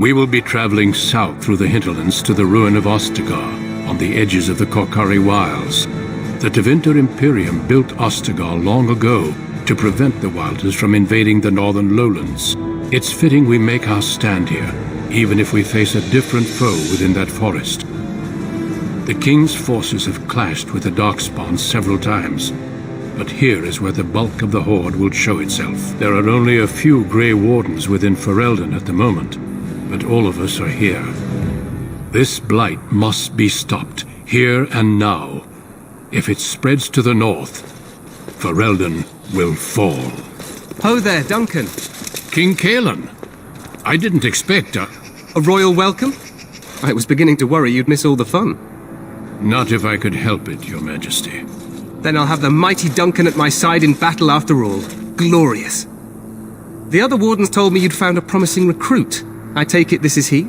We will be traveling south through the hinterlands to the ruin of Ostagar, on the edges of the Korkari Wilds. The Tevinter Imperium built Ostagar long ago to prevent the Wilders from invading the northern lowlands. It's fitting we make our stand here, even if we face a different foe within that forest. The King's forces have clashed with the darkspawn several times, but here is where the bulk of the Horde will show itself. There are only a few Grey Wardens within Ferelden at the moment, but all of us are here. This blight must be stopped, here and now. If it spreads to the north, Ferelden will fall. Ho there, Duncan. King Kaelan. I didn't expect a royal welcome? I was beginning to worry you'd miss all the fun. Not if I could help it, Your Majesty. Then I'll have the mighty Duncan at my side in battle after all. Glorious. The other wardens told me you'd found a promising recruit. I take it this is he?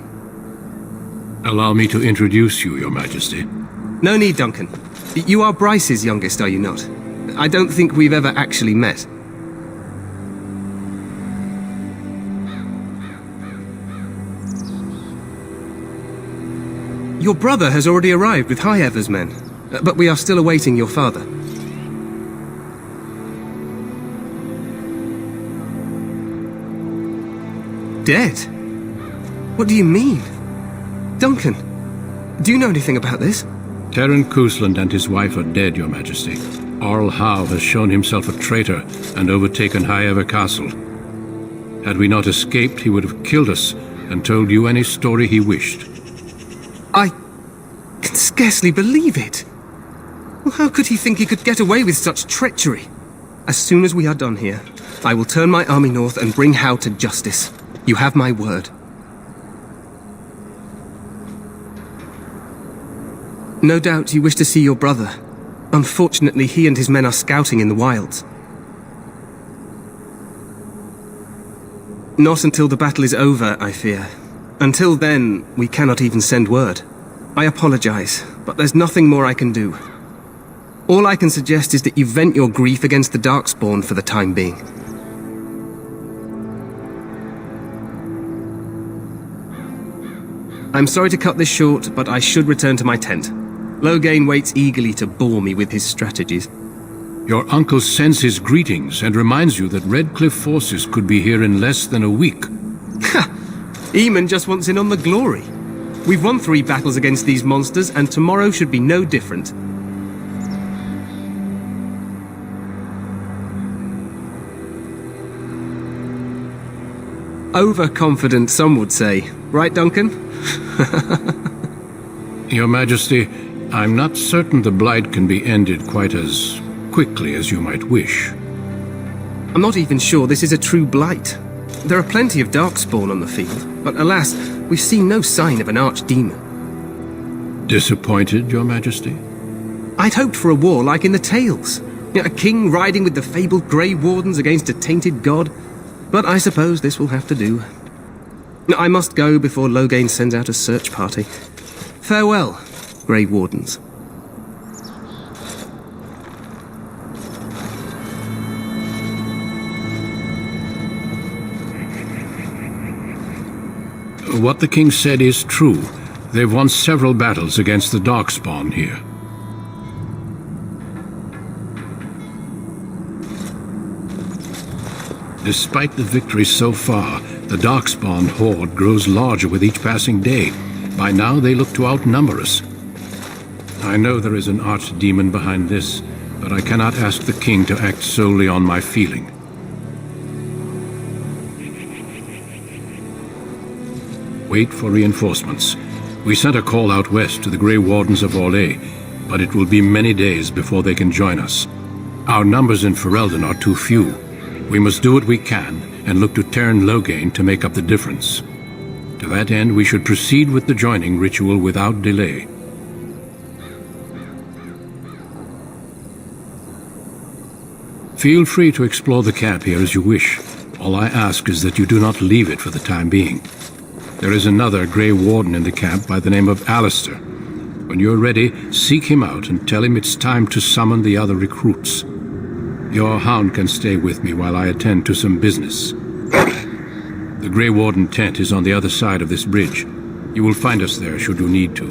Allow me to introduce you, Your Majesty. No need, Duncan. You are Bryce's youngest, are you not? I don't think we've ever actually met. Your brother has already arrived with Highever's men, but we are still awaiting your father. Dead? What do you mean? Duncan, do you know anything about this? Terran Cousland and his wife are dead, Your Majesty. Arl Howe has shown himself a traitor and overtaken Highever Castle. Had we not escaped, he would have killed us and told you any story he wished. I can scarcely believe it. Well, how could he think he could get away with such treachery? As soon as we are done here, I will turn my army north and bring Howe to justice. You have my word. No doubt you wish to see your brother. Unfortunately, he and his men are scouting in the wilds. Not until the battle is over, I fear. Until then, we cannot even send word. I apologize, but there's nothing more I can do. All I can suggest is that you vent your grief against the darkspawn for the time being. I'm sorry to cut this short, but I should return to my tent. Loghain waits eagerly to bore me with his strategies. Your uncle sends his greetings and reminds you that Redcliffe forces could be here in less than a week. Ha! Eamon just wants in on the glory. We've won 3 battles against these monsters, and tomorrow should be no different. Overconfident, some would say. Right, Duncan? Your Majesty, I'm not certain the blight can be ended quite as quickly as you might wish. I'm not even sure this is a true blight. There are plenty of darkspawn on the field, but alas, we've seen no sign of an archdemon. Disappointed, Your Majesty? I'd hoped for a war like in the tales. A king riding with the fabled Grey Wardens against a tainted god. But I suppose this will have to do. I must go before Loghain sends out a search party. Farewell, Grey Wardens. What the king said is true. They've won several battles against the darkspawn here. Despite the victories so far, the darkspawn horde grows larger with each passing day. By now, they look to outnumber us. I know there is an archdemon behind this, but I cannot ask the king to act solely on my feeling. Wait for reinforcements. We sent a call out west to the Grey Wardens of Orlais, but it will be many days before they can join us. Our numbers in Ferelden are too few. We must do what we can and look to Terran Loghain to make up the difference. To that end, we should proceed with the joining ritual without delay. Feel free to explore the camp here as you wish. All I ask is that you do not leave it for the time being. There is another Grey Warden in the camp by the name of Alistair. When you're ready, seek him out and tell him it's time to summon the other recruits. Your hound can stay with me while I attend to some business. The Grey Warden tent is on the other side of this bridge. You will find us there should you need to.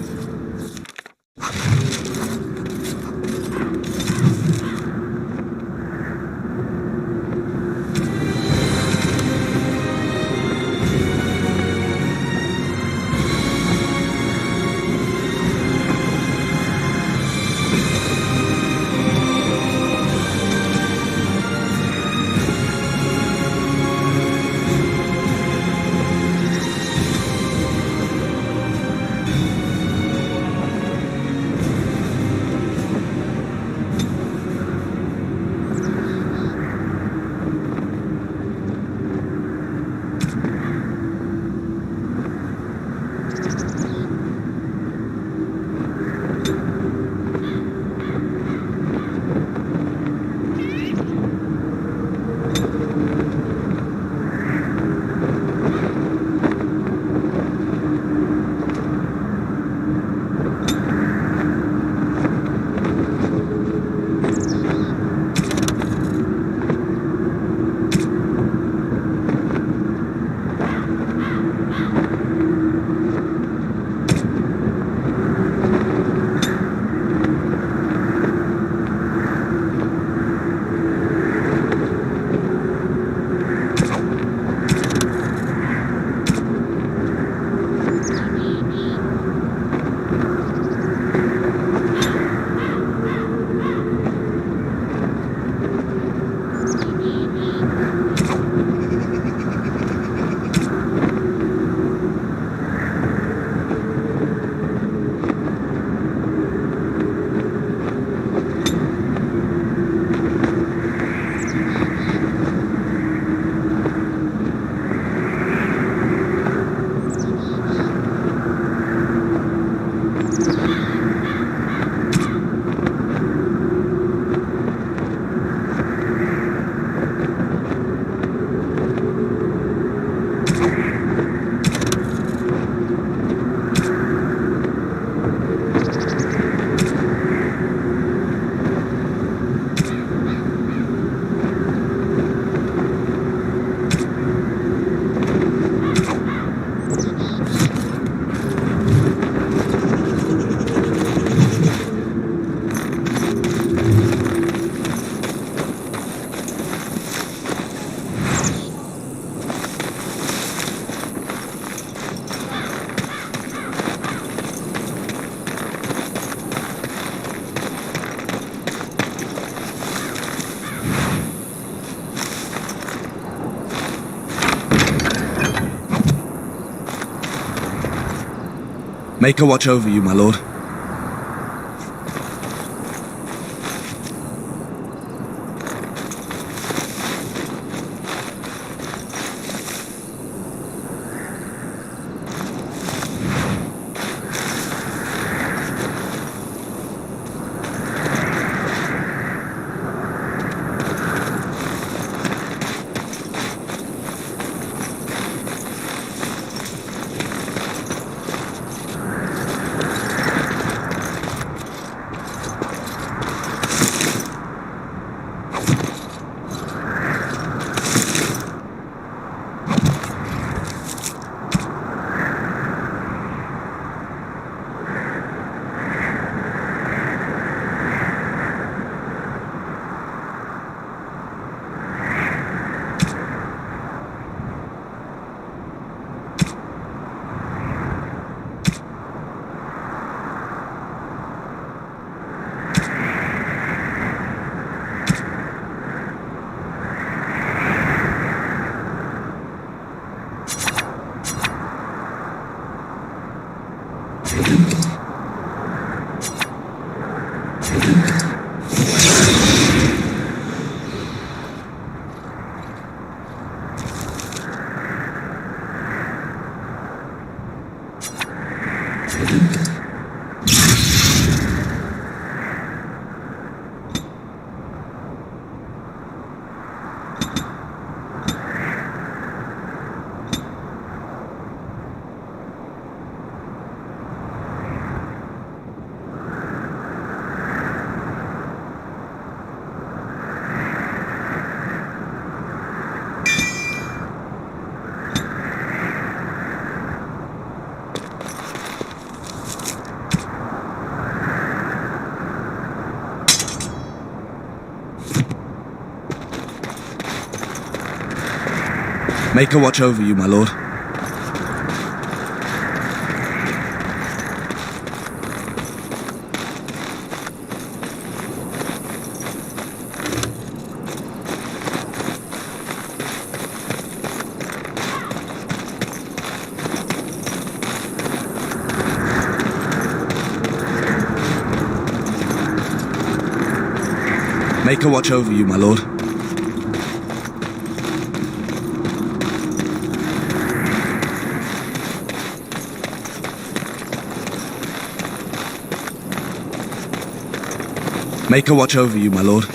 Make a watch over you, my lord. Maker watch over you, my lord. Maker watch over you, my lord. Maker watch over you, my lord.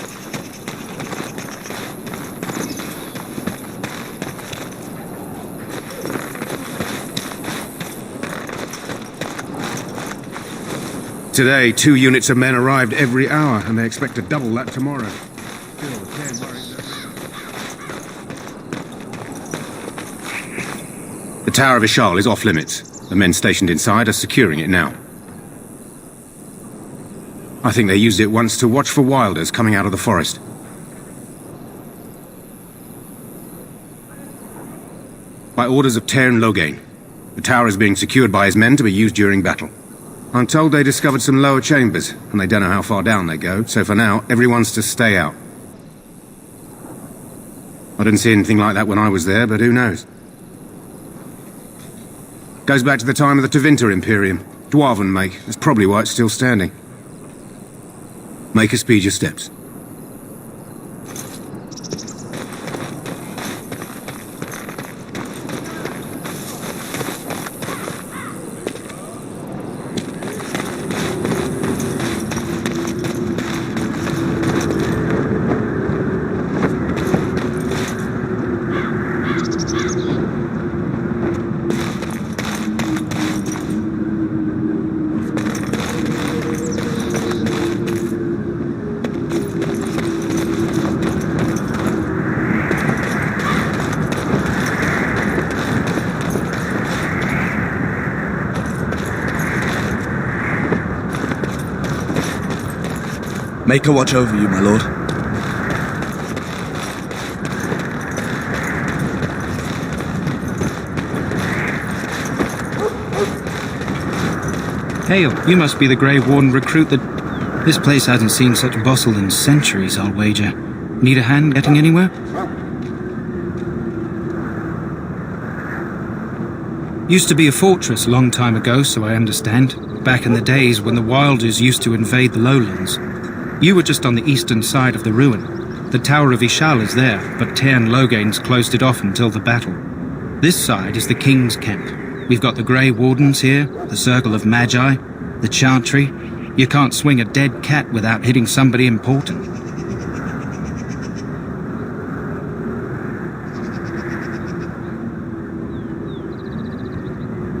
Today, 2 units of men arrived every hour, and they expect to double that tomorrow. The Tower of Ishal is off limits. The men stationed inside are securing it now. I think they used it once to watch for wilders coming out of the forest. By orders of Tairn Loghain, the tower is being secured by his men to be used during battle. I'm told they discovered some lower chambers, and they don't know how far down they go, so for now, everyone's to stay out. I didn't see anything like that when I was there, but who knows? Goes back to the time of the Tevinter Imperium. Dwarven make. That's probably why it's still standing. Make us speed your steps. Maker watch over you, my lord. Hail, you must be the Grey Warden recruit that... This place hasn't seen such bustle in centuries, I'll wager. Need a hand getting anywhere? Used to be a fortress a long time ago, so I understand. Back in the days when the Wilders used to invade the lowlands. You were just on the eastern side of the ruin. The Tower of Ishal is there, but Tairn Loghain's closed it off until the battle. This side is the King's camp. We've got the Grey Wardens here, the Circle of Magi, the Chantry. You can't swing a dead cat without hitting somebody important.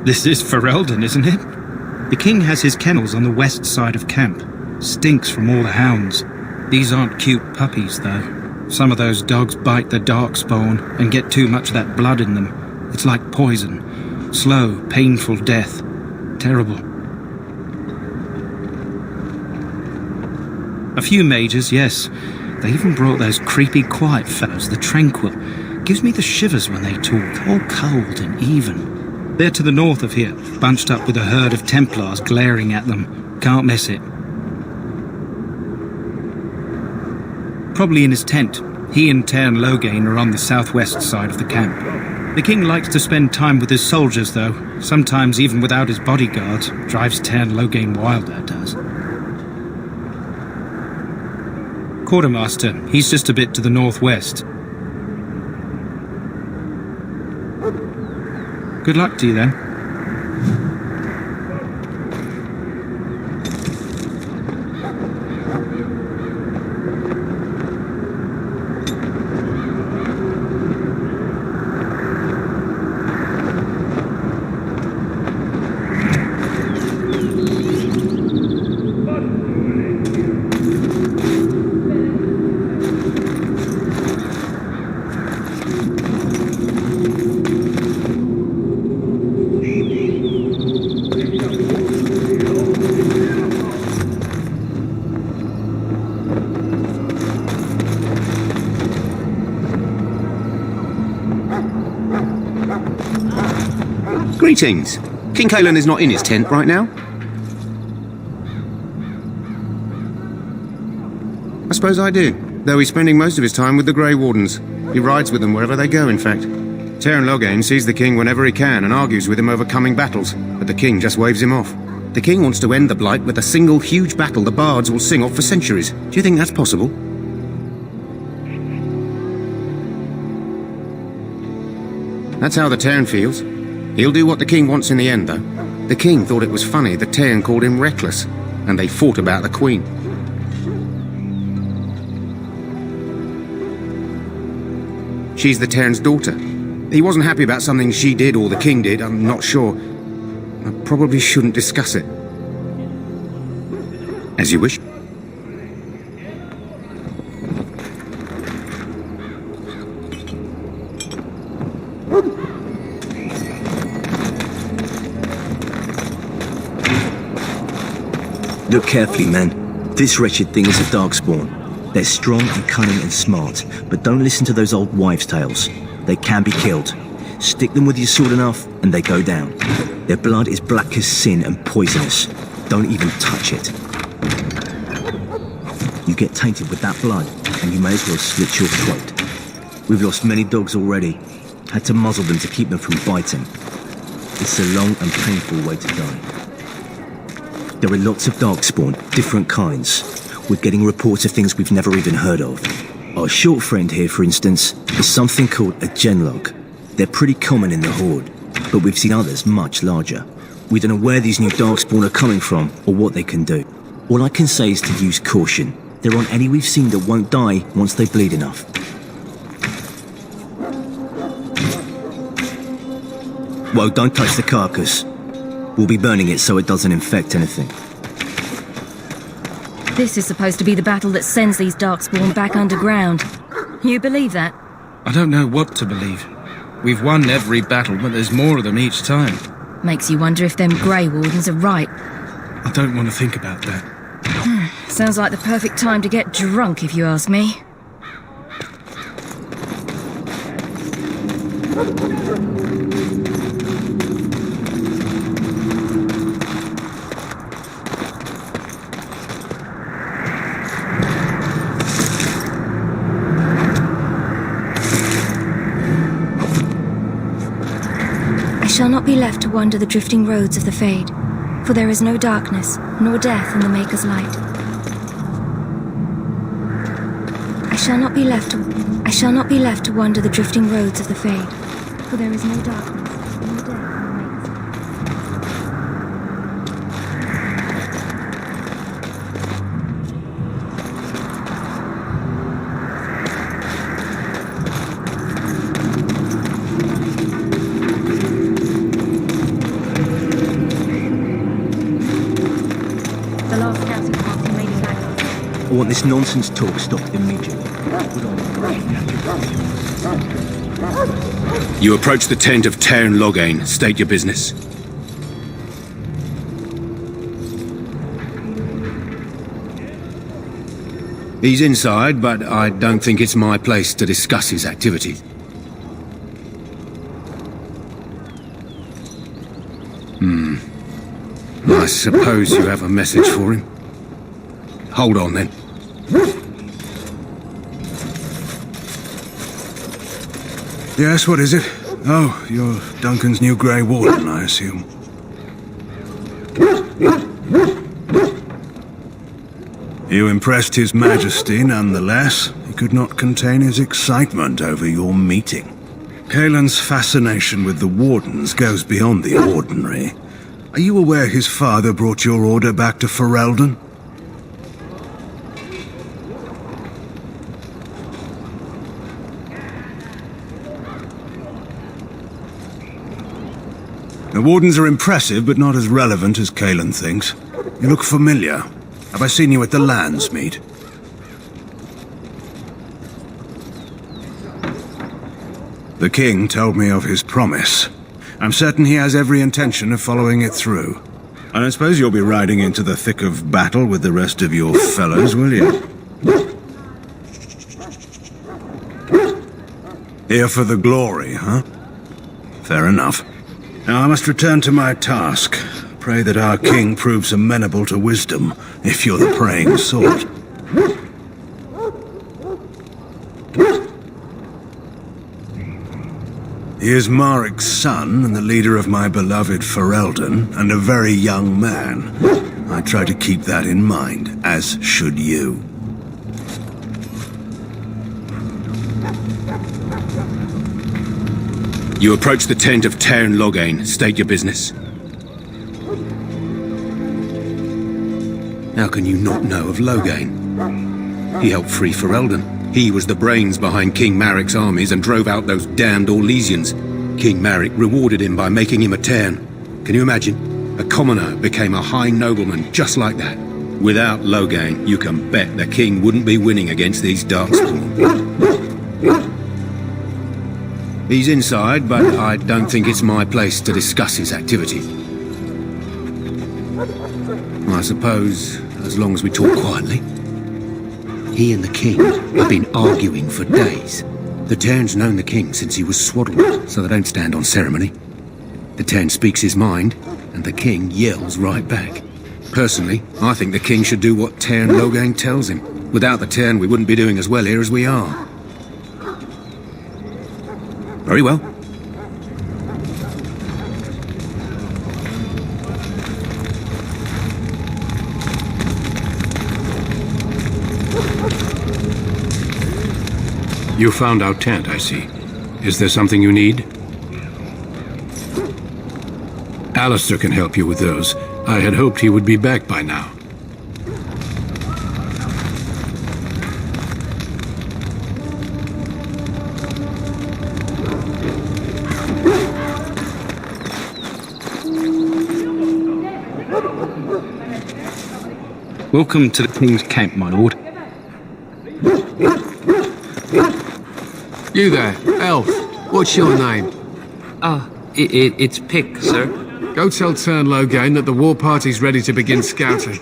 This is Ferelden, isn't it? The King has his kennels on the west side of camp. Stinks from all the hounds. These aren't cute puppies, though. Some of those dogs bite the darkspawn and get too much of that blood in them. It's like poison. Slow, painful death. Terrible. A few mages, yes. They even brought those creepy quiet fellows, the Tranquil. Gives me the shivers when they talk, all cold and even. They're to the north of here, bunched up with a herd of Templars glaring at them. Can't miss it. Probably in his tent. He and Tairn Loghain are on the southwest side of the camp. The King likes to spend time with his soldiers, though. Sometimes even without his bodyguards. Drives Tairn Loghain wild, that does. Quartermaster, he's just a bit to the northwest. Good luck to you, then. Greetings. King Kaelan is not in his tent right now. I suppose I do, though he's spending most of his time with the Grey Wardens. He rides with them wherever they go, in fact. Teyrn Loghain sees the king whenever he can and argues with him over coming battles, but the king just waves him off. The king wants to end the Blight with a single huge battle the bards will sing of for centuries. Do you think that's possible? That's how the Teyrn feels. He'll do what the king wants in the end, though. The king thought it was funny that Teyrn called him reckless, and they fought about the queen. She's the Teyrn's daughter. He wasn't happy about something she did or the king did, I'm not sure. I probably shouldn't discuss it. As you wish. Look carefully, men. This wretched thing is a darkspawn. They're strong and cunning and smart, but don't listen to those old wives' tales. They can be killed. Stick them with your sword enough, and they go down. Their blood is black as sin and poisonous. Don't even touch it. You get tainted with that blood, and you may as well slit your throat. We've lost many dogs already. Had to muzzle them to keep them from biting. It's a long and painful way to die. There are lots of darkspawn, different kinds. We're getting reports of things we've never even heard of. Our short friend here, for instance, is something called a genlog. They're pretty common in the Horde, but we've seen others much larger. We don't know where these new darkspawn are coming from, or what they can do. All I can say is to use caution. There aren't any we've seen that won't die once they bleed enough. Whoa, don't touch the carcass. We'll be burning it so it doesn't infect anything. This is supposed to be the battle that sends these darkspawn back underground. You believe that? I don't know what to believe. We've won every battle, but there's more of them each time. Makes you wonder if them Grey Wardens are right. I don't want to think about that. Sounds like the perfect time to get drunk, if you ask me. I shall not be left to wander the drifting roads of the Fade, for there is no darkness, nor death in the Maker's light. I shall not be left to wander the drifting roads of the Fade, for there is no darkness, nor death in the Maker's light. I want this nonsense talk stopped immediately. You approach the tent of Teyrn Loghain. State your business. He's inside, but I don't think it's my place to discuss his activities. I suppose you have a message for him. Hold on, then. Yes, what is it? Oh, you're Duncan's new Grey Warden, I assume. You impressed His Majesty nonetheless. He could not contain his excitement over your meeting. Kaelan's fascination with the Wardens goes beyond the ordinary. Are you aware his father brought your order back to Ferelden? The Wardens are impressive, but not as relevant as Kaelan thinks. You look familiar. Have I seen you at the Lands meet? The King told me of his promise. I'm certain he has every intention of following it through. I don't suppose you'll be riding into the thick of battle with the rest of your fellows, will you? Here for the glory, huh? Fair enough. Now I must return to my task. Pray that our king proves amenable to wisdom, if you're the praying sort. He is Marik's son and the leader of my beloved Ferelden, and a very young man. I try to keep that in mind, as should you. You approach the tent of Tairn Loghain. State your business. How can you not know of Loghain? He helped free Ferelden. He was the brains behind King Marik's armies and drove out those damned Orlesians. King Marik rewarded him by making him a Tairn. Can you imagine? A commoner became a high nobleman just like that. Without Loghain, you can bet the king wouldn't be winning against these darkspawn. He's inside, but I don't think it's my place to discuss his activities. I suppose, as long as we talk quietly. He and the king have been arguing for days. The Tairn's known the king since he was swaddled, so they don't stand on ceremony. The Tairn speaks his mind, and the king yells right back. Personally, I think the king should do what Tairn Loghain tells him. Without the Tairn, we wouldn't be doing as well here as we are. Very well. You found our tent, I see. Is there something you need? Alistair can help you with those. I had hoped he would be back by now. Welcome to the King's Camp, my lord. You there, elf. What's your name? It's Pick, sir. Go tell Tairn Loghain that the war party's ready to begin scouting.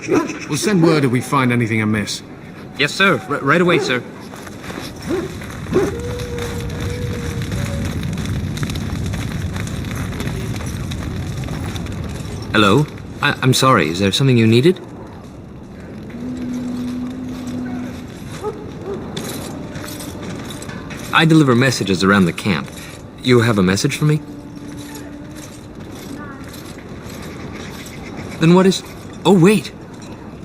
We'll send word if we find anything amiss. Yes, sir. Right away, sir. Hello? I'm sorry, is there something you needed? I deliver messages around the camp. You have a message for me? Then what is... Oh, wait!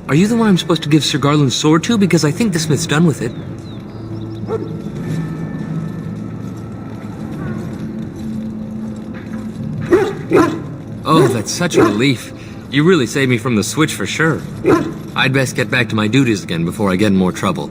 Are you the one I'm supposed to give Sir Garland's sword to? Because I think the smith's done with it. Oh, that's such a relief. You really saved me from the switch for sure. I'd best get back to my duties again before I get in more trouble.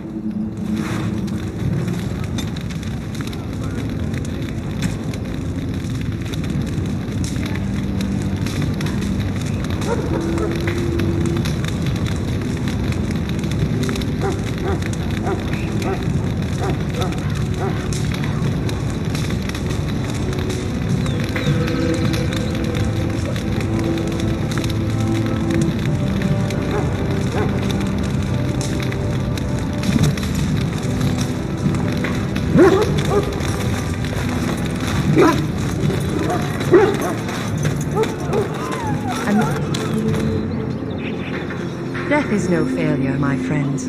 Death is no failure, my friends.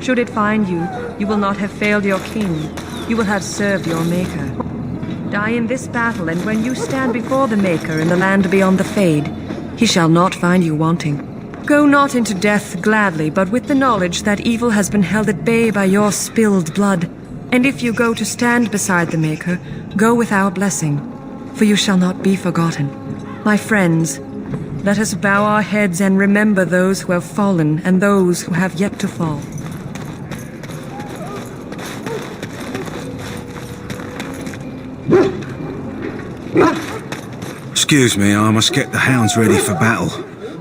Should it find you, you will not have failed your king. You will have served your maker. Die in this battle, and when you stand before the Maker in the land beyond the Fade, he shall not find you wanting. Go not into death gladly, but with the knowledge that evil has been held at bay by your spilled blood. And if you go to stand beside the Maker, go with our blessing, for you shall not be forgotten. My friends, let us bow our heads and remember those who have fallen and those who have yet to fall. Excuse me, I must get the hounds ready for battle.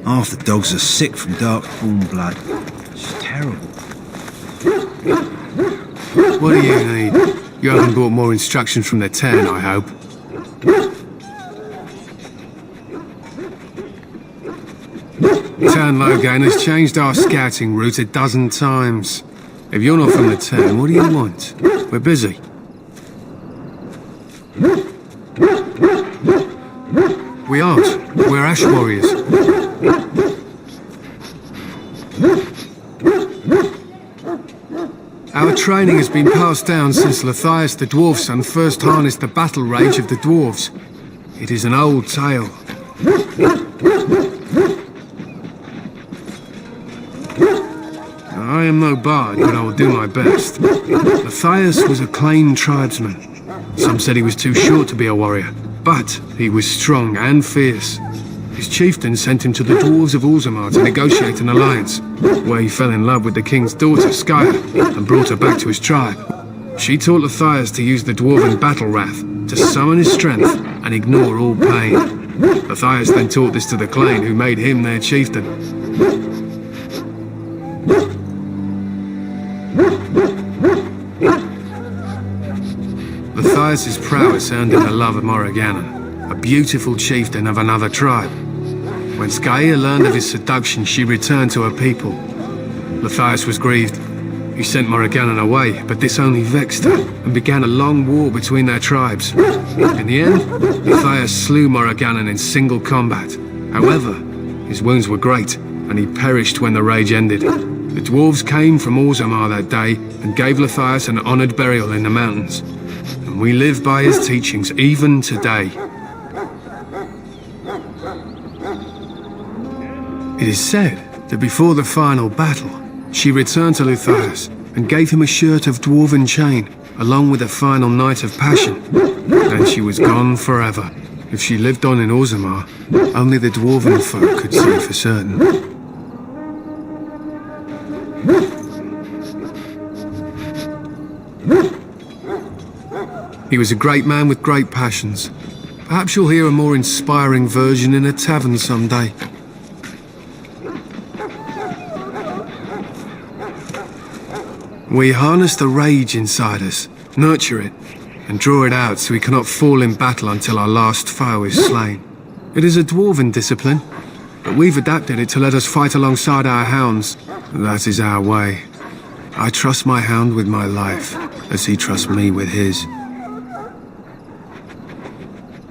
Half the dogs are sick from darkspawn blood. It's terrible. What do you need? You haven't brought more instructions from the Tairn, I hope. Tairn Loghain has changed our scouting route a dozen times. If you're not from the Tairn, what do you want? We're busy. We aren't. We're Ash Warriors. Our training has been passed down since Lathias the Dwarf Son first harnessed the battle rage of the dwarves. It is an old tale. I am no bard, but I will do my best. Lathias was a claimed tribesman. Some said he was too short to be a warrior, but he was strong and fierce. His chieftain sent him to the dwarves of Orzammar to negotiate an alliance, where he fell in love with the king's daughter, Skya, and brought her back to his tribe. She taught Lathias to use the dwarven battle wrath to summon his strength and ignore all pain. Lathias then taught this to the Clane, who made him their chieftain. Lathias' prowess earned him the love of Morrigannon, a beautiful chieftain of another tribe. When Skya learned of his seduction, she returned to her people. Lathias was grieved. He sent Morrigannon away, but this only vexed her, and began a long war between their tribes. In the end, Lathias slew Morrigannon in single combat. However, his wounds were great, and he perished when the rage ended. The dwarves came from Orzammar that day, and gave Lathias an honoured burial in the mountains. And we live by his teachings even today. It is said that before the final battle, she returned to Lathias and gave him a shirt of dwarven chain, along with a final night of passion. Then she was gone forever. If she lived on in Orzammar, only the dwarven folk could say for certain. He was a great man with great passions. Perhaps you'll hear a more inspiring version in a tavern someday. We harness the rage inside us, nurture it, and draw it out so we cannot fall in battle until our last foe is slain. It is a dwarven discipline, but we've adapted it to let us fight alongside our hounds. That is our way. I trust my hound with my life, as he trusts me with his.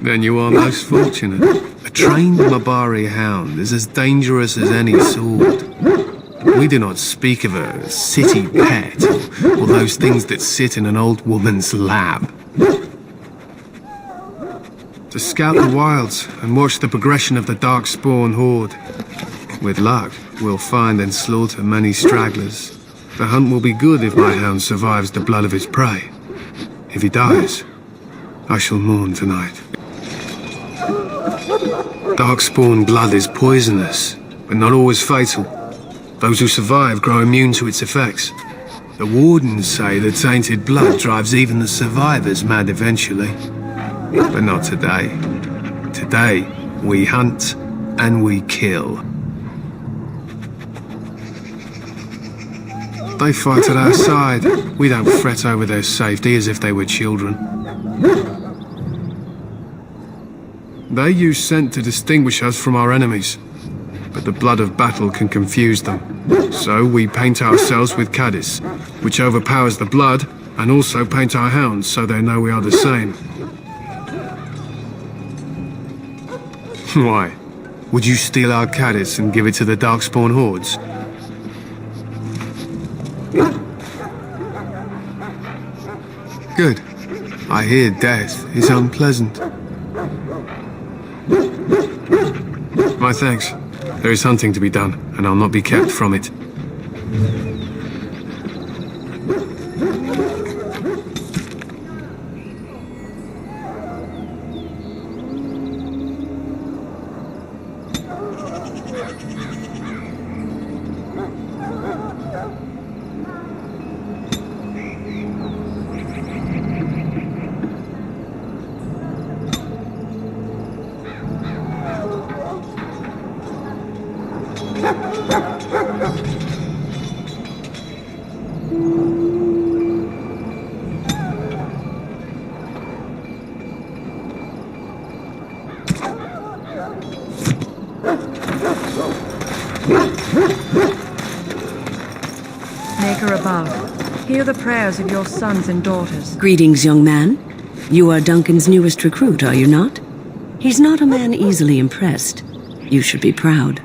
Then you are most fortunate. A trained Mabari hound is as dangerous as any sword. We do not speak of a city pet, or those things that sit in an old woman's lap. To scout the wilds and watch the progression of the darkspawn horde. With luck, we'll find and slaughter many stragglers. The hunt will be good if my hound survives the blood of his prey. If he dies, I shall mourn tonight. Darkspawn blood is poisonous, but not always fatal. Those who survive grow immune to its effects. The Wardens say the tainted blood drives even the survivors mad eventually. But not today. Today, we hunt and we kill. They fight at our side. We don't fret over their safety as if they were children. They use scent to distinguish us from our enemies, but the blood of battle can confuse them. So we paint ourselves with Caddis, which overpowers the blood, and also paint our hounds so they know we are the same. Why? Would you steal our Caddis and give it to the Darkspawn hordes? Good. I hear death is unpleasant. My thanks. There is hunting to be done, and I'll not be kept from it. Maker above, hear the prayers of your sons and daughters. Greetings, young man. You are Duncan's newest recruit, are you not? He's not a man easily impressed. You should be proud.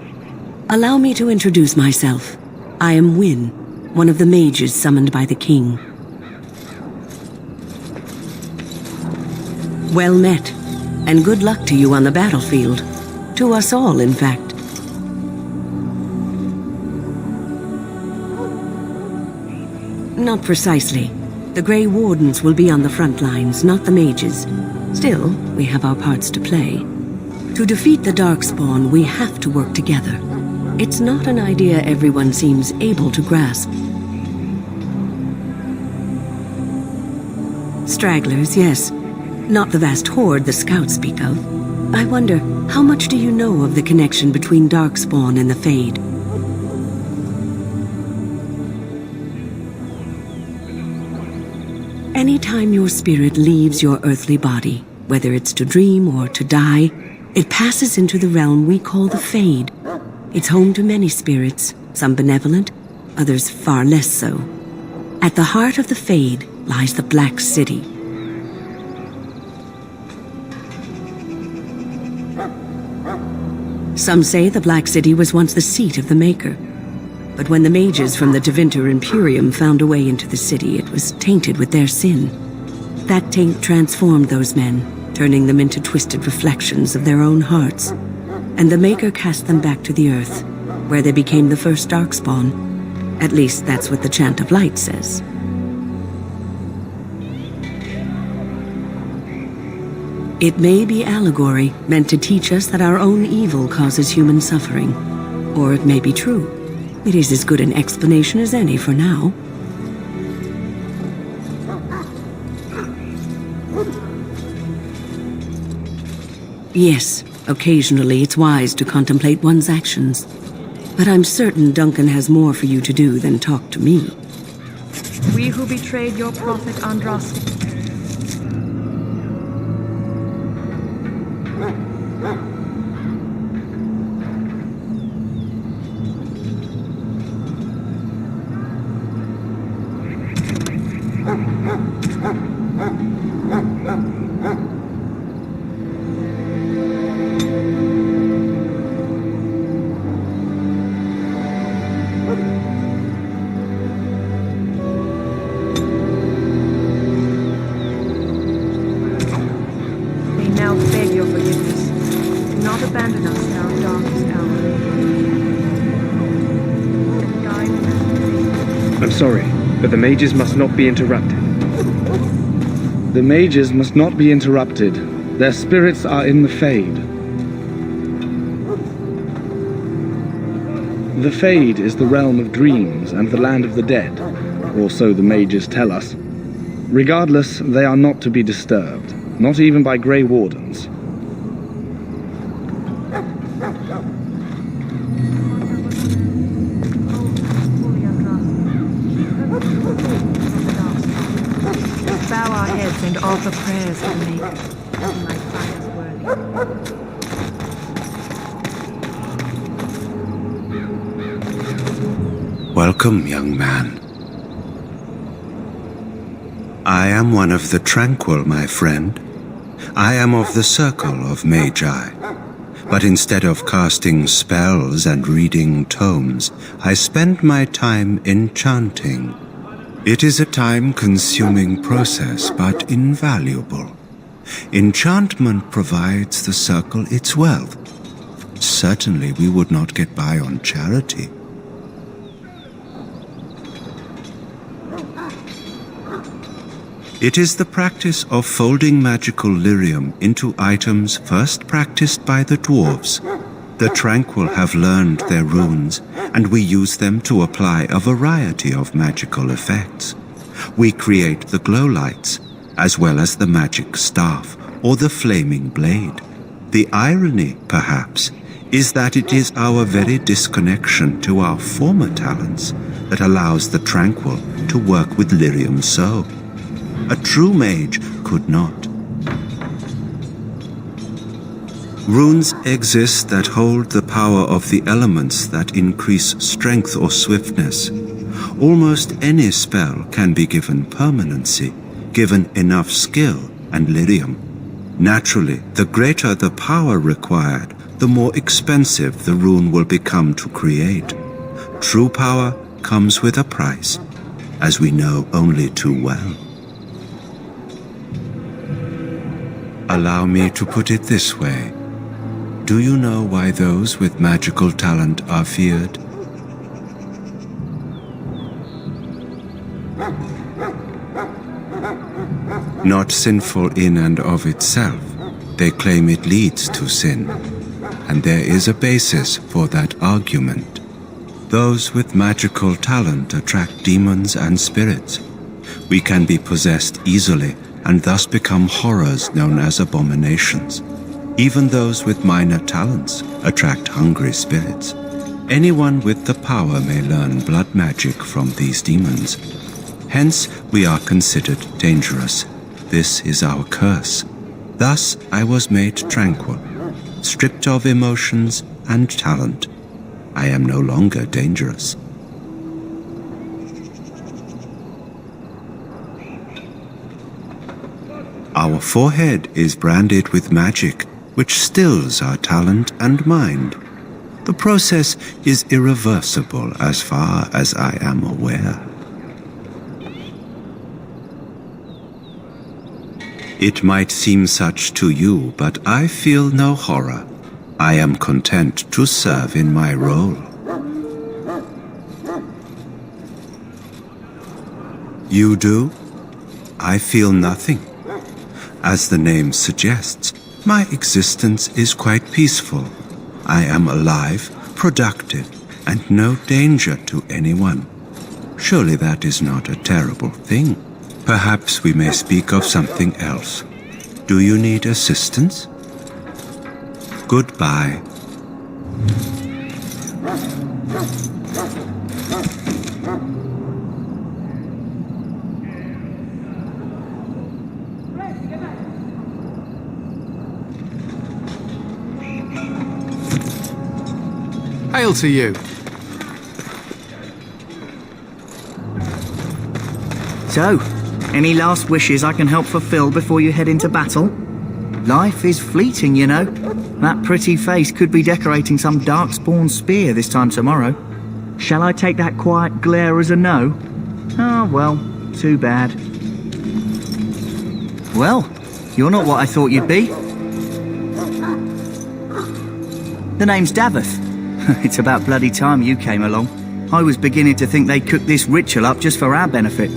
Allow me to introduce myself. I am Wynne, one of the mages summoned by the king. Well met, and good luck to you on the battlefield. To us all, in fact. Not precisely. The Grey Wardens will be on the front lines, not the mages. Still, we have our parts to play. To defeat the darkspawn, we have to work together. It's not an idea everyone seems able to grasp. Stragglers, yes. Not the vast horde the scouts speak of. I wonder, how much do you know of the connection between darkspawn and the Fade? Anytime your spirit leaves your earthly body, whether it's to dream or to die, it passes into the realm we call the Fade. It's home to many spirits, some benevolent, others far less so. At the heart of the Fade lies the Black City. Some say the Black City was once the seat of the Maker. But when the mages from the Tevinter Imperium found a way into the city, it was tainted with their sin. That taint transformed those men, turning them into twisted reflections of their own hearts. And the Maker cast them back to the earth, where they became the first darkspawn. At least that's what the Chant of Light says. It may be allegory, meant to teach us that our own evil causes human suffering. Or it may be true. It is as good an explanation as any for now. Yes, occasionally it's wise to contemplate one's actions. But I'm certain Duncan has more for you to do than talk to me. We who betrayed your prophet Andraste. Sorry, but the mages must not be interrupted. The mages must not be interrupted. Their spirits are in the Fade. The Fade is the realm of dreams and the land of the dead, or so the mages tell us. Regardless, they are not to be disturbed, not even by Grey Wardens. And offer prayers to the Maker, that he might find us worthy. Welcome, young man. I am one of the Tranquil, my friend. I am of the Circle of Magi. But instead of casting spells and reading tomes, I spend my time enchanting. It is a time-consuming process, but invaluable. Enchantment provides the Circle its wealth. Certainly we would not get by on charity. It is the practice of folding magical lyrium into items first practiced by the dwarves. The Tranquil have learned their runes, and we use them to apply a variety of magical effects. We create the glow lights, as well as the magic staff or the flaming blade. The irony, perhaps, is that it is our very disconnection to our former talents that allows the Tranquil to work with lyrium so. A true mage could not. Runes exist that hold the power of the elements that increase strength or swiftness. Almost any spell can be given permanency, given enough skill and lyrium. Naturally, the greater the power required, the more expensive the rune will become to create. True power comes with a price, as we know only too well. Allow me to put it this way. Do you know why those with magical talent are feared? Not sinful in and of itself. They claim it leads to sin. And there is a basis for that argument. Those with magical talent attract demons and spirits. We can be possessed easily and thus become horrors known as abominations. Even those with minor talents attract hungry spirits. Anyone with the power may learn blood magic from these demons. Hence, we are considered dangerous. This is our curse. Thus, I was made tranquil, stripped of emotions and talent. I am no longer dangerous. Our forehead is branded with magic, which stills our talent and mind. The process is irreversible as far as I am aware. It might seem such to you, but I feel no horror. I am content to serve in my role. You do? I feel nothing. As the name suggests, my existence is quite peaceful. I am alive, productive, and no danger to anyone. Surely that is not a terrible thing. Perhaps we may speak of something else. Do you need assistance? Goodbye. Hail to you. So, any last wishes I can help fulfill before you head into battle? Life is fleeting, you know. That pretty face could be decorating some darkspawn spear this time tomorrow. Shall I take that quiet glare as a no? Oh, well, too bad. Well, you're not what I thought you'd be. The name's Davith. It's about bloody time you came along. I was beginning to think they cooked this ritual up just for our benefit.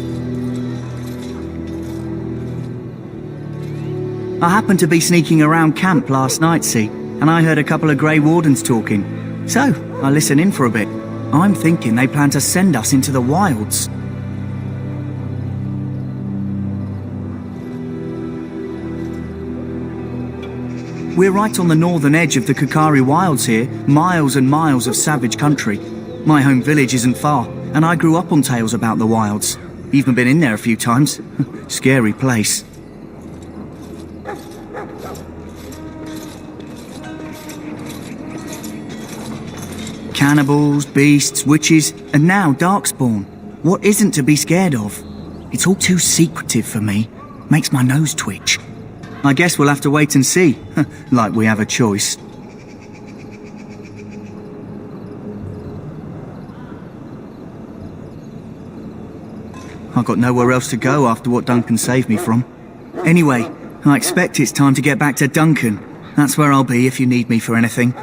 I happened to be sneaking around camp last night, see, and I heard a couple of Grey Wardens talking. So, I listened in for a bit. I'm thinking they plan to send us into the wilds. We're right on the northern edge of the Kokari Wilds here, miles and miles of savage country. My home village isn't far, and I grew up on tales about the wilds. Even been in there a few times. Scary place. Cannibals, beasts, witches, and now darkspawn. What isn't to be scared of? It's all too secretive for me. Makes my nose twitch. I guess we'll have to wait and see, like we have a choice. I've got nowhere else to go after what Duncan saved me from. Anyway, I expect it's time to get back to Duncan. That's where I'll be if you need me for anything.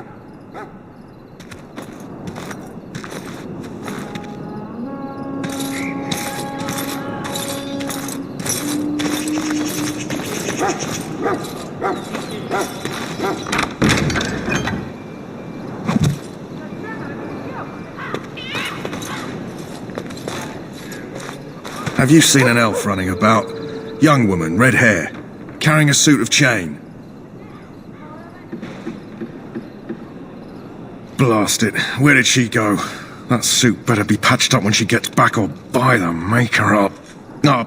Have you seen an elf running about? Young woman, red hair, carrying a suit of chain. Blast it, where did she go? That suit better be patched up when she gets back, or by the maker up. Oh,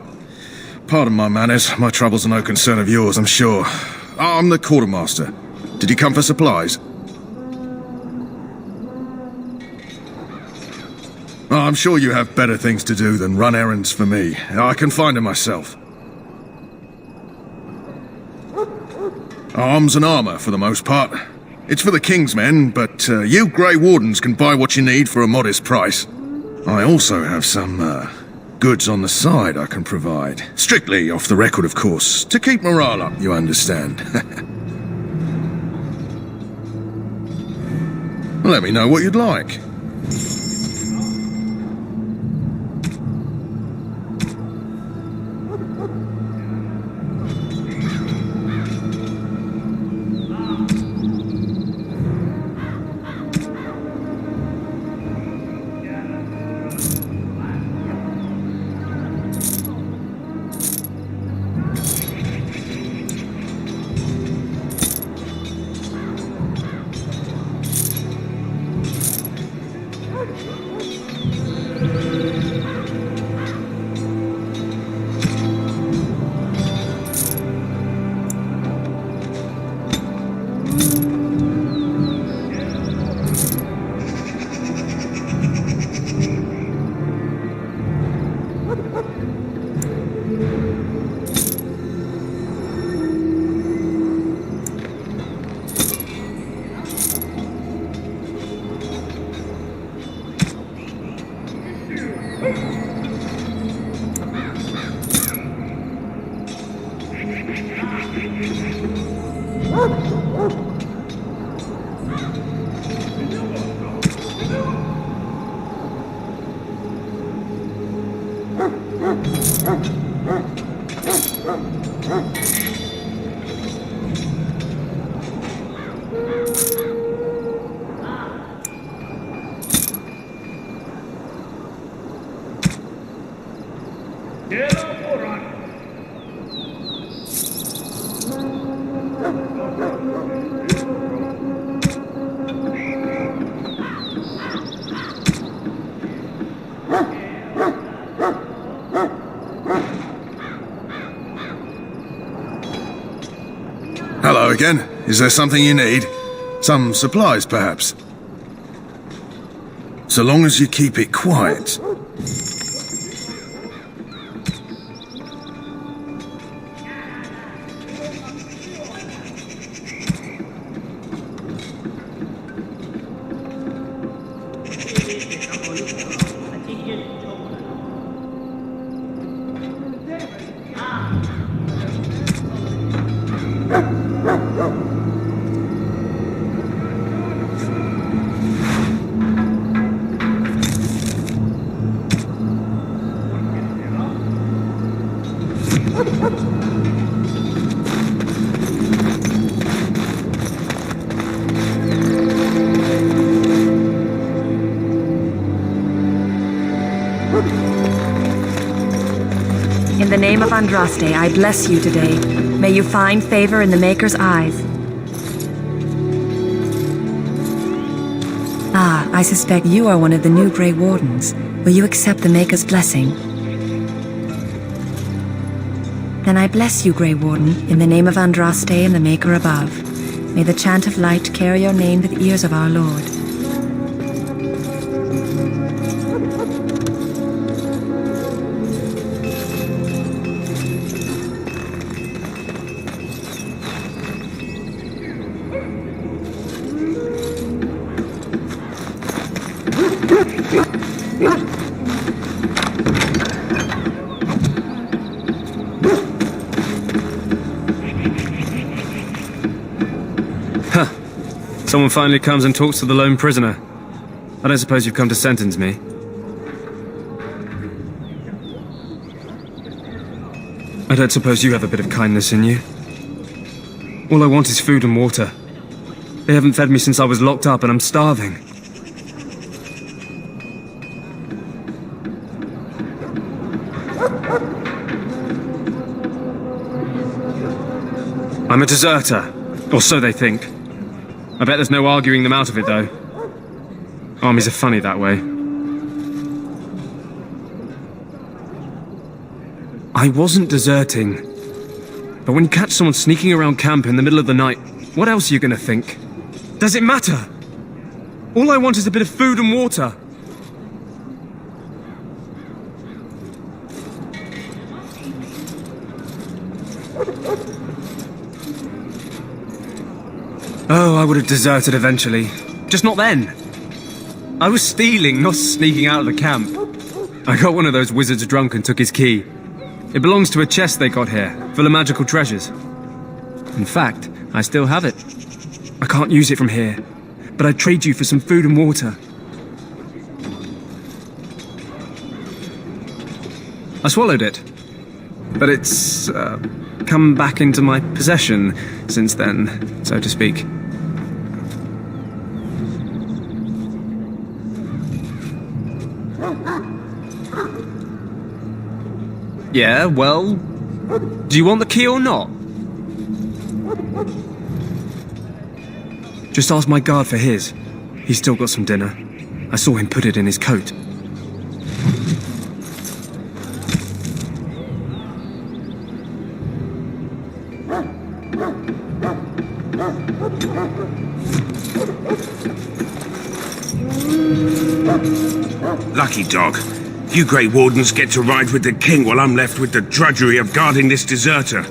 pardon my manners, my troubles are no concern of yours, I'm sure. I'm the quartermaster. Did you come for supplies? Oh, I'm sure you have better things to do than run errands for me. I can find them myself. Arms and armour, for the most part. It's for the King's men, but you Grey Wardens can buy what you need for a modest price. I also have some goods on the side I can provide. Strictly off the record, of course, to keep morale up, you understand. Let me know what you'd like. Hello again. Is there something you need? Some supplies, perhaps? So long as you keep it quiet. In the name of Andraste, I bless you today. May you find favor in the Maker's eyes. Ah, I suspect you are one of the new Grey Wardens. Will you accept the Maker's blessing? Then I bless you, Grey Warden, in the name of Andraste and the Maker above. May the chant of light carry your name to the ears of our Lord. Someone finally comes and talks to the lone prisoner. I don't suppose you've come to sentence me. I don't suppose you have a bit of kindness in you. All I want is food and water. They haven't fed me since I was locked up and I'm starving. I'm a deserter, or so they think. I bet there's no arguing them out of it, though. Armies are funny that way. I wasn't deserting. But when you catch someone sneaking around camp in the middle of the night, what else are you gonna think? Does it matter? All I want is a bit of food and water. Oh, I would have deserted eventually. Just not then. I was stealing, not sneaking out of the camp. I got one of those wizards drunk and took his key. It belongs to a chest they got here, full of magical treasures. In fact, I still have it. I can't use it from here, but I'd trade you for some food and water. I swallowed it, but it's come back into my possession since then, so to speak. Yeah, well, do you want the key or not? Just ask my guard for his. He's still got some dinner. I saw him put it in his coat. Lucky dog. You Grey Wardens get to ride with the king while I'm left with the drudgery of guarding this deserter.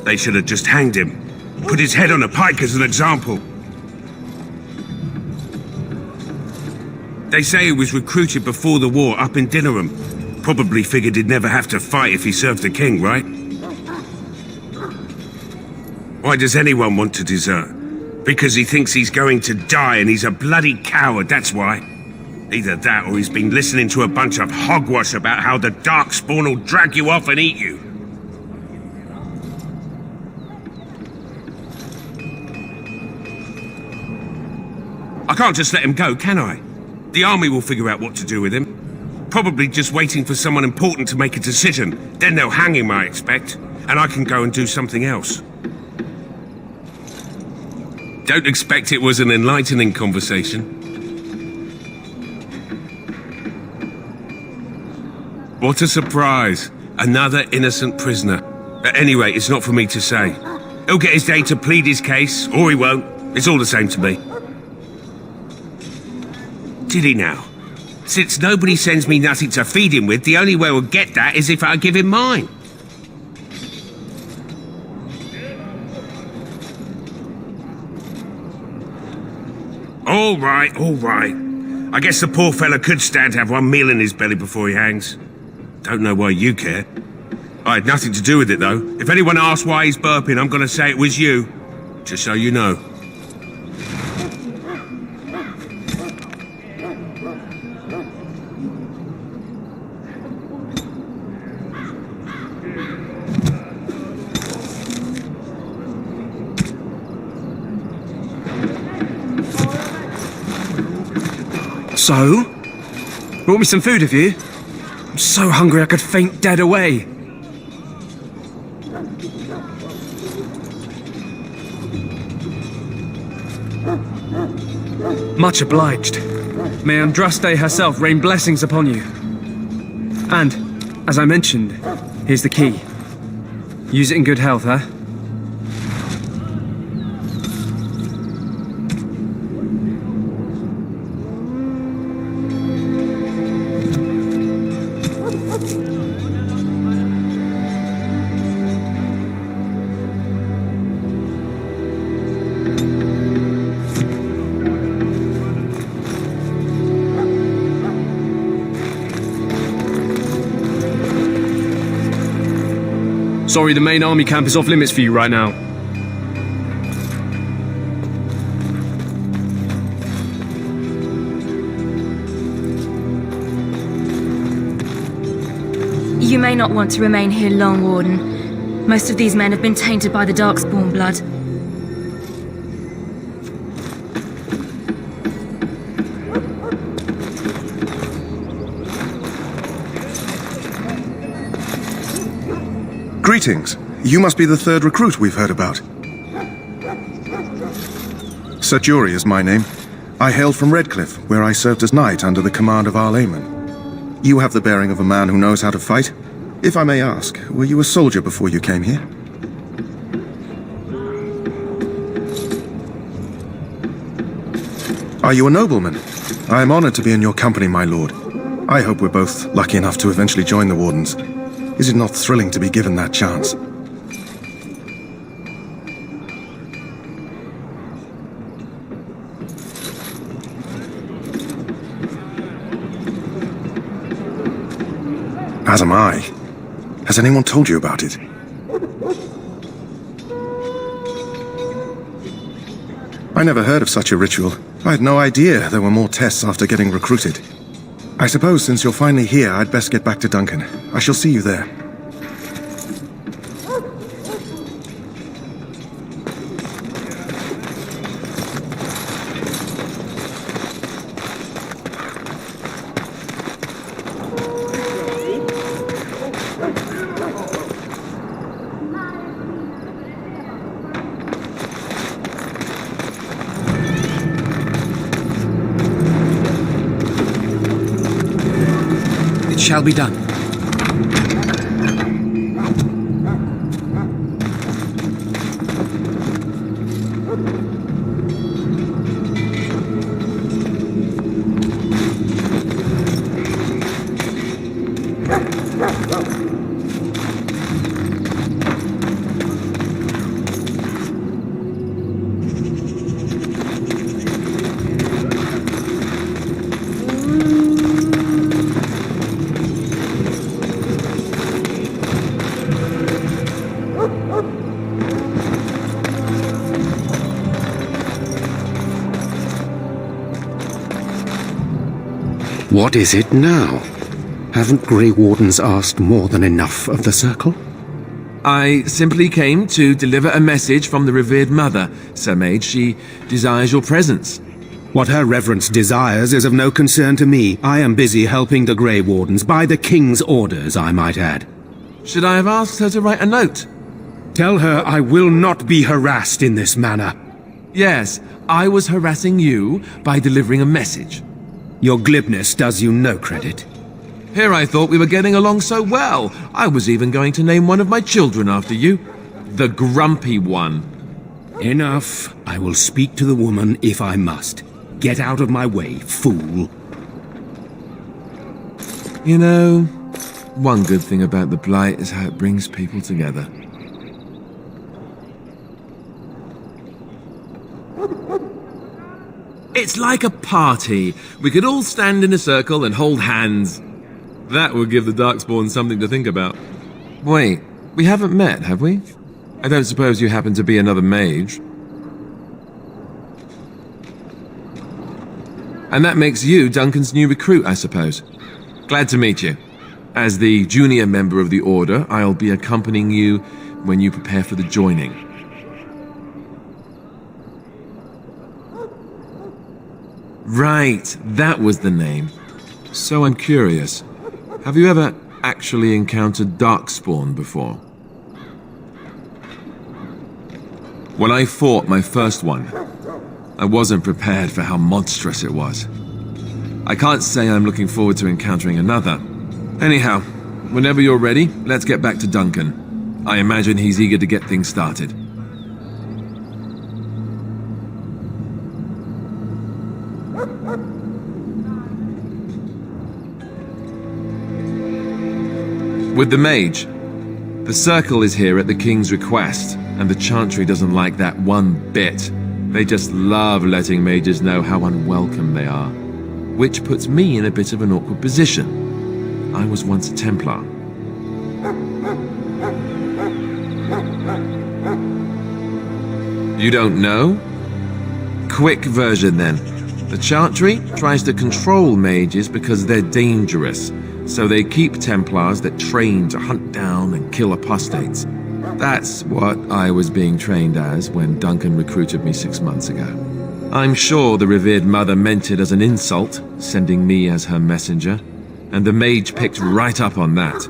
They should have just hanged him. Put his head on a pike as an example. They say he was recruited before the war up in Dinnerham. Probably figured he'd never have to fight if he served the king, right? Why does anyone want to desert? Because he thinks he's going to die and he's a bloody coward, that's why. Either that or he's been listening to a bunch of hogwash about how the darkspawn will drag you off and eat you. I can't just let him go, can I? The army will figure out what to do with him. Probably just waiting for someone important to make a decision. Then they'll hang him, I expect. And I can go and do something else. Don't expect it was an enlightening conversation. What a surprise. Another innocent prisoner. At any rate, it's not for me to say. He'll get his day to plead his case, or he won't. It's all the same to me. Did he now? Since nobody sends me nothing to feed him with, the only way we'll get that is if I give him mine. All right, all right. I guess the poor fella could stand to have one meal in his belly before he hangs. Don't know why you care. I had nothing to do with it, though. If anyone asks why he's burping, I'm gonna say it was you. Just so you know. So? Brought me some food, have you? I'm so hungry I could faint dead away. Much obliged. May Andraste herself rain blessings upon you. And, as I mentioned, here's the key. Use it in good health, huh? Sorry, the main army camp is off limits for you right now. You may not want to remain here long, Warden. Most of these men have been tainted by the darkspawn blood. Greetings. You must be the third recruit we've heard about. Sir Jury is my name. I hail from Redcliffe, where I served as knight under the command of Arl Eamon. You have the bearing of a man who knows how to fight. If I may ask, were you a soldier before you came here? Are you a nobleman? I am honored to be in your company, my lord. I hope we're both lucky enough to eventually join the Wardens. Is it not thrilling to be given that chance? As am I. Has anyone told you about it? I never heard of such a ritual. I had no idea there were more tests after getting recruited. I suppose since you're finally here, I'd best get back to Duncan. I shall see you there. Shall be done. What is it now? Haven't Grey Wardens asked more than enough of the Circle? I simply came to deliver a message from the revered mother, Sir Mage. She desires your presence. What her reverence desires is of no concern to me. I am busy helping the Grey Wardens, by the King's orders, I might add. Should I have asked her to write a note? Tell her I will not be harassed in this manner. Yes, I was harassing you by delivering a message. Your glibness does you no credit. Here I thought we were getting along so well. I was even going to name one of my children after you. The Grumpy One. Enough. I will speak to the woman if I must. Get out of my way, fool. You know, one good thing about the Blight is how it brings people together. It's like a party. We could all stand in a circle and hold hands. That would give the Darkspawn something to think about. Wait, we haven't met, have we? I don't suppose you happen to be another mage. And that makes you Duncan's new recruit, I suppose. Glad to meet you. As the junior member of the Order, I'll be accompanying you when you prepare for the joining. Right, that was the name. So I'm curious. Have you ever actually encountered Darkspawn before? When I fought my first one, I wasn't prepared for how monstrous it was. I can't say I'm looking forward to encountering another. Anyhow, whenever you're ready, let's get back to Duncan. I imagine he's eager to get things started. With the mage, the Circle is here at the King's request, and the Chantry doesn't like that one bit. They just love letting mages know how unwelcome they are, which puts me in a bit of an awkward position. I was once a Templar. You don't know? Quick version then. The Chantry tries to control mages because they're dangerous, so they keep Templars that train to hunt down and kill apostates. That's what I was being trained as when Duncan recruited me 6 months ago. I'm sure the revered mother meant it as an insult, sending me as her messenger, and the mage picked right up on that.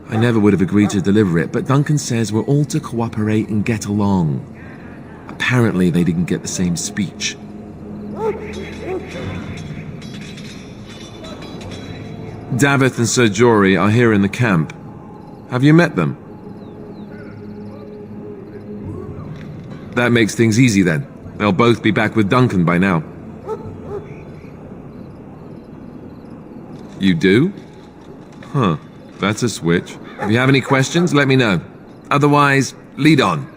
I never would have agreed to deliver it, but Duncan says we're all to cooperate and get along. Apparently they didn't get the same speech. Davith and Sir Jory are here in the camp. Have you met them? That makes things easy then. They'll both be back with Duncan by now. You do? Huh, that's a switch. If you have any questions, let me know. Otherwise, lead on.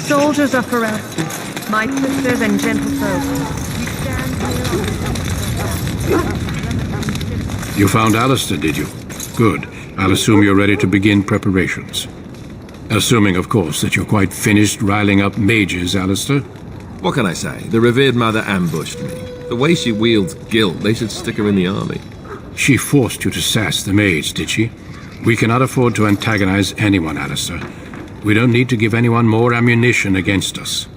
Soldiers of Pharasma, my sisters and gentle folk, we stand here. You found Alistair, did you? Good. I'll assume you're ready to begin preparations. Assuming, of course, that you're quite finished riling up mages, Alistair. What can I say? The revered mother ambushed me. The way she wields guilt, they should stick her in the army. She forced you to sass the mage, did she? We cannot afford to antagonize anyone, Alistair. We don't need to give anyone more ammunition against us.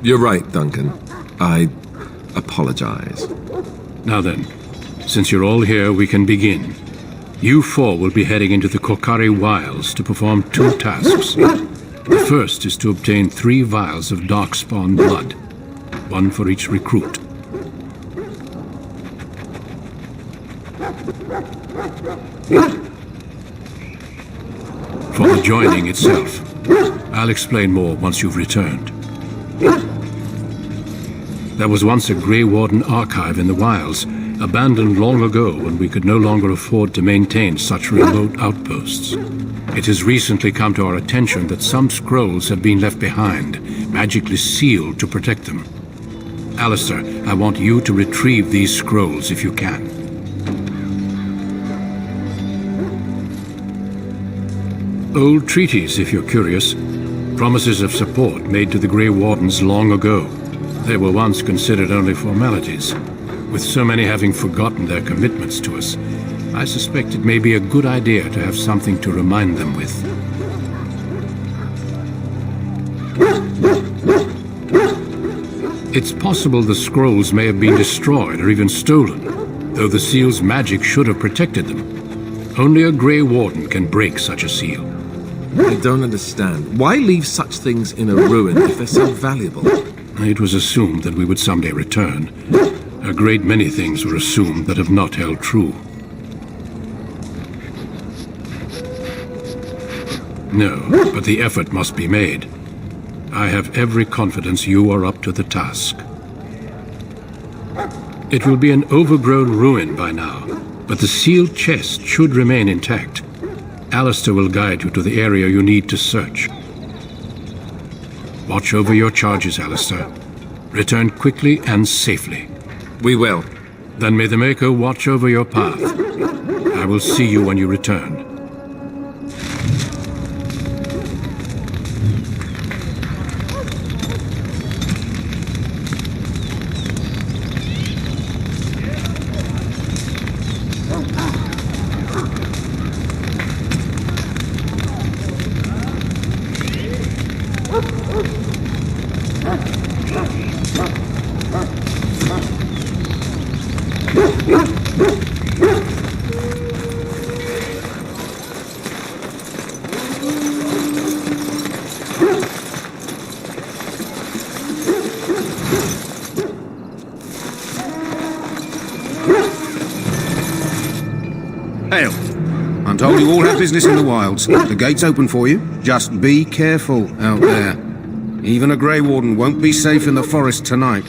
You're right, Duncan. I apologize. Now then, since you're all here, we can begin. You four will be heading into the Kokari Wilds to perform 2 tasks. The first is to obtain 3 vials of darkspawn blood, 1 for each recruit. For the joining itself, I'll explain more once you've returned. There was once a Grey Warden archive in the wilds, abandoned long ago when we could no longer afford to maintain such remote outposts. It has recently come to our attention that some scrolls have been left behind, magically sealed to protect them. Alistair, I want you to retrieve these scrolls if you can. Old treaties, if you're curious. Promises of support made to the Grey Wardens long ago. They were once considered only formalities. With so many having forgotten their commitments to us, I suspect it may be a good idea to have something to remind them with. It's possible the scrolls may have been destroyed or even stolen, though the seal's magic should have protected them. Only a Grey Warden can break such a seal. I don't understand. Why leave such things in a ruin if they're so valuable? It was assumed that we would someday return. A great many things were assumed that have not held true. No, but the effort must be made. I have every confidence you are up to the task. It will be an overgrown ruin by now, but the sealed chest should remain intact. Alistair will guide you to the area you need to search. Watch over your charges, Alistair. Return quickly and safely. We will. Then may the Maker watch over your path. I will see you when you return. Hail. I'm told you all have business in the wilds. The gate's open for you. Just be careful out there. Even a Grey Warden won't be safe in the forest tonight.